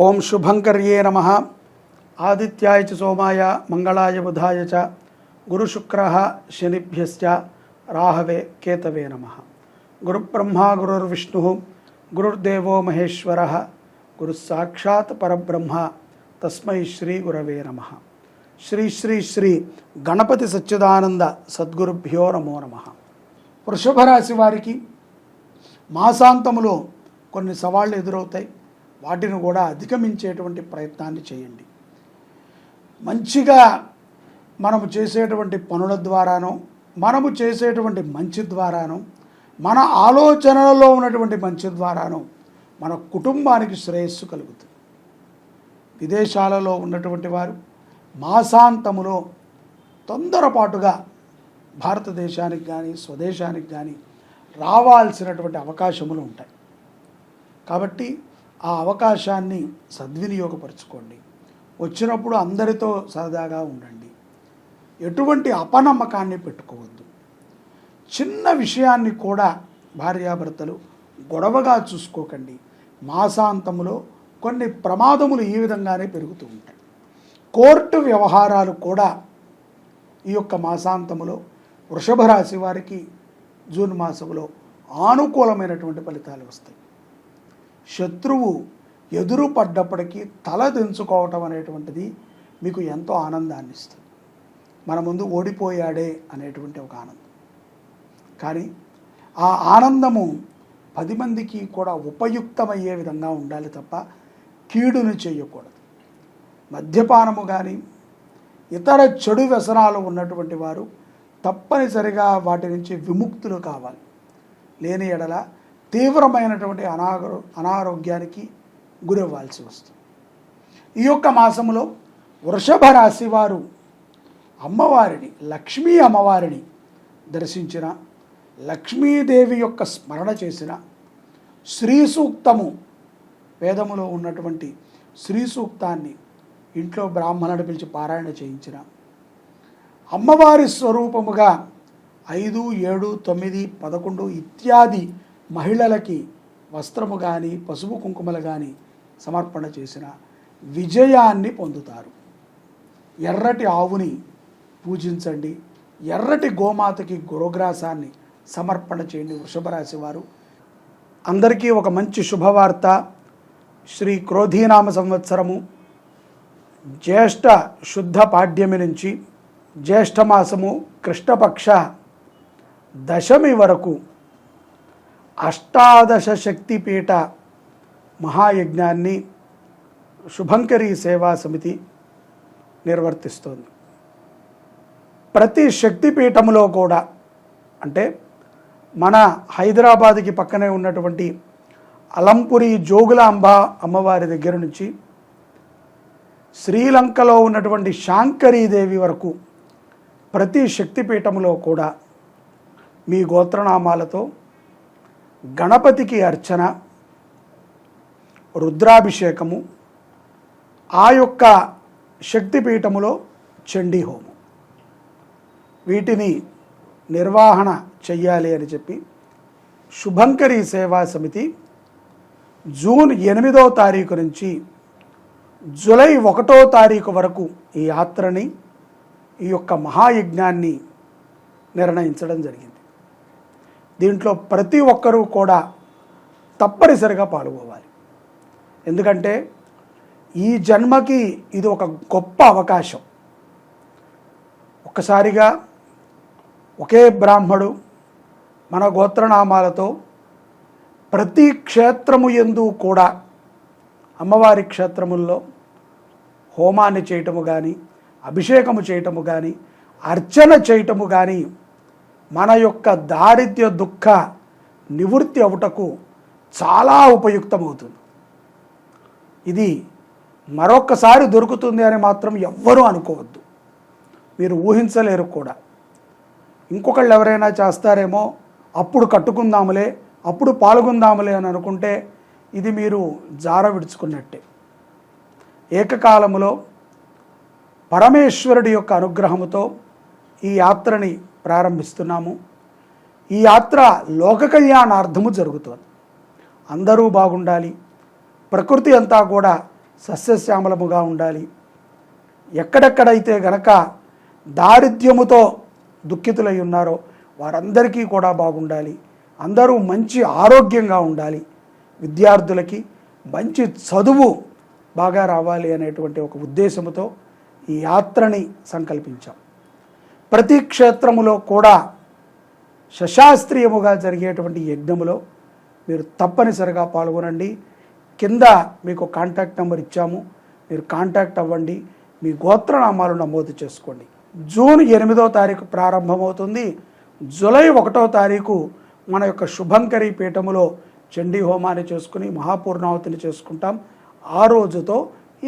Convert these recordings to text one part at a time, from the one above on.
ఓం శుభంకర్యే నమః. ఆదిత్యాయ చ సోమాయ మంగళాయ బుధాయ చ గురుశుక్రః శనిభ్యశ్చ రాహవే కేతవే నమః. గురుబ్రహ్మా గురుర్విష్ణుః గురుర్దేవో మహేశ్వరః గురుస్సాక్షాత్ పరబ్రహ్మ తస్మై శ్రీ గురవే నమః. శ్రీ శ్రీ శ్రీ గణపతి సచ్చిదానంద సద్గురుభ్యో నమో నమః. వృషభ రాశి వారికి మాసాంతములో కొన్ని సవాళ్ళు ఎదురవుతాయి. వాటిని కూడా అధిగమించేటువంటి ప్రయత్నాన్ని చేయండి. మంచిగా మనము చేసేటువంటి పనుల ద్వారానో, మనము చేసేటువంటి మంచి ద్వారానో, మన ఆలోచనలలో ఉన్నటువంటి మంచి ద్వారానో మన కుటుంబానికి శ్రేయస్సు కలుగుతుంది. విదేశాలలో ఉన్నటువంటి వారు మాసాంతములో తొందరపాటుగా భారతదేశానికి కానీ స్వదేశానికి కానీ రావాల్సినటువంటి అవకాశములు ఉంటాయి. కాబట్టి ఆ అవకాశాన్ని సద్వినియోగపరచుకోండి. వచ్చినప్పుడు అందరితో సరదాగా ఉండండి. ఎటువంటి అపనమ్మకాన్ని పెట్టుకోవద్దు. చిన్న విషయాన్ని కూడా భార్యాభర్తలు గొడవగా చూసుకోకండి. మాసాంతములో కొన్ని ప్రమాదములు ఈ విధంగానే పెరుగుతూ ఉంటాయి. కోర్టు వ్యవహారాలు కూడా ఈ యొక్క మాసాంతములో వృషభ రాశి వారికి జూన్ మాసంలో ఆనుకూలమైనటువంటి ఫలితాలు వస్తాయి. శత్రువు ఎదురు పడ్డప్పటికీ తల దించుకోవటం అనేటువంటిది మీకు ఎంతో ఆనందాన్ని ఇస్తుంది. మన ముందు ఓడిపోయాడే అనేటువంటి ఒక ఆనందం. కానీ ఆ ఆనందము 10 మందికి కూడా ఉపయుక్తమయ్యే విధంగా ఉండాలి తప్ప కీడును చేయకూడదు. మద్యపానము కానీ ఇతర చెడు వ్యసనాలు ఉన్నటువంటి వారు తప్పనిసరిగా వాటి నుంచి విముక్తులు కావాలి. లేని ఎడల తీవ్రమైనటువంటి అనారోగ్యానికి గురవ్వాల్సి వస్తుంది. ఈ యొక్క మాసములో వృషభ రాశి వారు అమ్మవారిని, లక్ష్మీ అమ్మవారిని దర్శించిన, లక్ష్మీదేవి యొక్క స్మరణ చేసిన, శ్రీ సూక్తము వేదములో ఉన్నటువంటి శ్రీ సూక్తాన్ని ఇంట్లో బ్రాహ్మణుడు పిలిచి పారాయణ చేయించిన, అమ్మవారి స్వరూపముగా 5, 7, 9, 11 ఇత్యాది మహిళలకి వస్త్రము కానీ పసుపు కుంకుమలు కానీ సమర్పణ చేసిన విజయాన్ని పొందుతారు. ఎర్రటి ఆవుని పూజించండి. ఎర్రటి గోమాతకి గోగ్రాసాన్ని సమర్పణ చేయండి. వృషభ రాశి వారు అందరికీ ఒక మంచి శుభవార్త. శ్రీ క్రోధీనామ సంవత్సరము జ్యేష్ఠ శుద్ధ పాడ్యమి నుంచి జ్యేష్ఠమాసము కృష్ణపక్ష దశమి వరకు అష్టాదశ శక్తిపీఠ మహాయజ్ఞాన్ని శుభంకరీ సేవా సమితి నిర్వర్తిస్తోంది. ప్రతి శక్తిపీఠములో కూడా, అంటే మన హైదరాబాద్కి పక్కనే ఉన్నటువంటి అలంపురి జోగులాంబ అమ్మవారి దగ్గర నుంచి శ్రీలంకలో ఉన్నటువంటి శాంకరీదేవి వరకు ప్రతి శక్తిపీఠములో కూడా మీ గోత్రనామాలతో గణపతికి అర్చన, రుద్రాభిషేకము, ఆ యొక్క శక్తిపీఠములో చండీ హోమం, వీటిని నిర్వహణ చెయ్యాలి అని చెప్పి శుభంకరీ సేవా సమితి జూన్ 8వ తారీఖు నుంచి జూలై 1వ తారీఖు వరకు ఈ యాత్రని, ఈ యొక్క మహాయజ్ఞాన్ని నిర్ణయించడం జరిగింది. దీంట్లో ప్రతి ఒక్కరూ కూడా తప్పనిసరిగా పాల్గొవాలి. ఎందుకంటే ఈ జన్మకి ఇది ఒక గొప్ప అవకాశం. ఒక్కసారిగా ఒకే బ్రాహ్మడు మన గోత్రనామాలతో ప్రతి క్షేత్రము యందు కూడా అమ్మవారి క్షేత్రముల్లో హోమాన్ని చేయటము కానీ, అభిషేకము చేయటము కానీ, అర్చన చేయటము కానీ మన యొక్క దారిద్ర్య దుఃఖ నివృత్తి అవుటకు చాలా ఉపయుక్తమవుతుంది. ఇది మరొక్కసారి దొరుకుతుంది అని మాత్రం ఎవ్వరూ అనుకోవద్దు. మీరు ఊహించలేరు కూడా. ఇంకొకళ్ళు ఎవరైనా చేస్తారేమో, అప్పుడు కట్టుకుందాములే, అప్పుడు పాల్గొందాములే అని అనుకుంటే ఇది మీరు జార విడుచుకున్నట్టే. ఏకకాలములో పరమేశ్వరుడి యొక్క అనుగ్రహముతో ఈ యాత్రని ప్రారంభిస్తున్నాము. ఈ యాత్ర లోక కళ్యాణార్థము జరుగుతుంది. అందరూ బాగుండాలి, ప్రకృతి అంతా కూడా సస్యశ్యామలముగా ఉండాలి. ఎక్కడెక్కడైతే గనక దారిద్ర్యముతో దుఃఖితులై ఉన్నారో వారందరికీ కూడా బాగుండాలి. అందరూ మంచి ఆరోగ్యంగా ఉండాలి. విద్యార్థులకి మంచి చదువు బాగా రావాలి అనేటువంటి ఒక ఉద్దేశంతో ఈ యాత్రని సంకల్పించాం. ప్రతి క్షేత్రములో కూడా సశాస్త్రీయముగా జరిగేటువంటి యజ్ఞములో మీరు తప్పనిసరిగా పాల్గొనండి. కింద మీకు కాంటాక్ట్ నెంబర్ ఇచ్చాము, మీరు కాంటాక్ట్ అవ్వండి, మీ గోత్రనామాలు నమోదు చేసుకోండి. జూన్ 8వ తారీఖు ప్రారంభమవుతుంది. జూలై 1వ తారీఖు మన యొక్క శుభంకరి పీఠములో చండీ హోమాన్ని చేసుకుని మహాపూర్ణావతిని చేసుకుంటాం. ఆ రోజుతో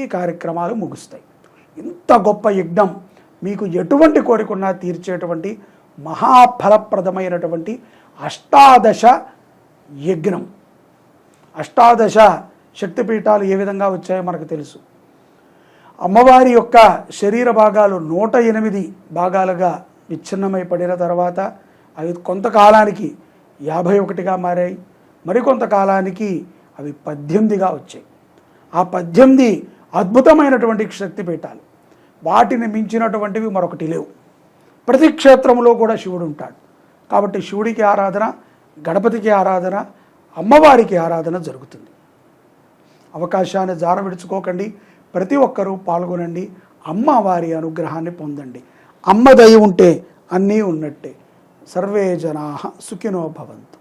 ఈ కార్యక్రమాలు ముగుస్తాయి. ఇంత గొప్ప యజ్ఞం, మీకు ఎటువంటి కోరికన్నా తీర్చేటువంటి మహాఫలప్రదమైనటువంటి అష్టాదశ యజ్ఞం. అష్టాదశ శక్తిపీఠాలు ఏ విధంగా వచ్చాయో మనకు తెలుసు. అమ్మవారి యొక్క శరీర భాగాలు 108 భాగాలుగా విచ్ఛిన్నమై పడిన తర్వాత అవి కొంతకాలానికి 51గా మారాయి. మరికొంతకాలానికి అవి 18గా వచ్చాయి. ఆ 18 అద్భుతమైనటువంటి శక్తిపీఠాలు. వాటిని మించినటువంటివి మరొకటి లేవు. ప్రతి క్షేత్రంలో కూడా శివుడు ఉంటాడు. కాబట్టి శివుడికి ఆరాధన, గణపతికి ఆరాధన, అమ్మవారికి ఆరాధన జరుగుతుంది. అవకాశాన్ని జార విడుచుకోకండి. ప్రతి ఒక్కరూ పాల్గొనండి. అమ్మవారి అనుగ్రహాన్ని పొందండి. అమ్మ దయ ఉంటే అన్నీ ఉన్నట్టే. సర్వే జనాః సుఖినో భవంతు.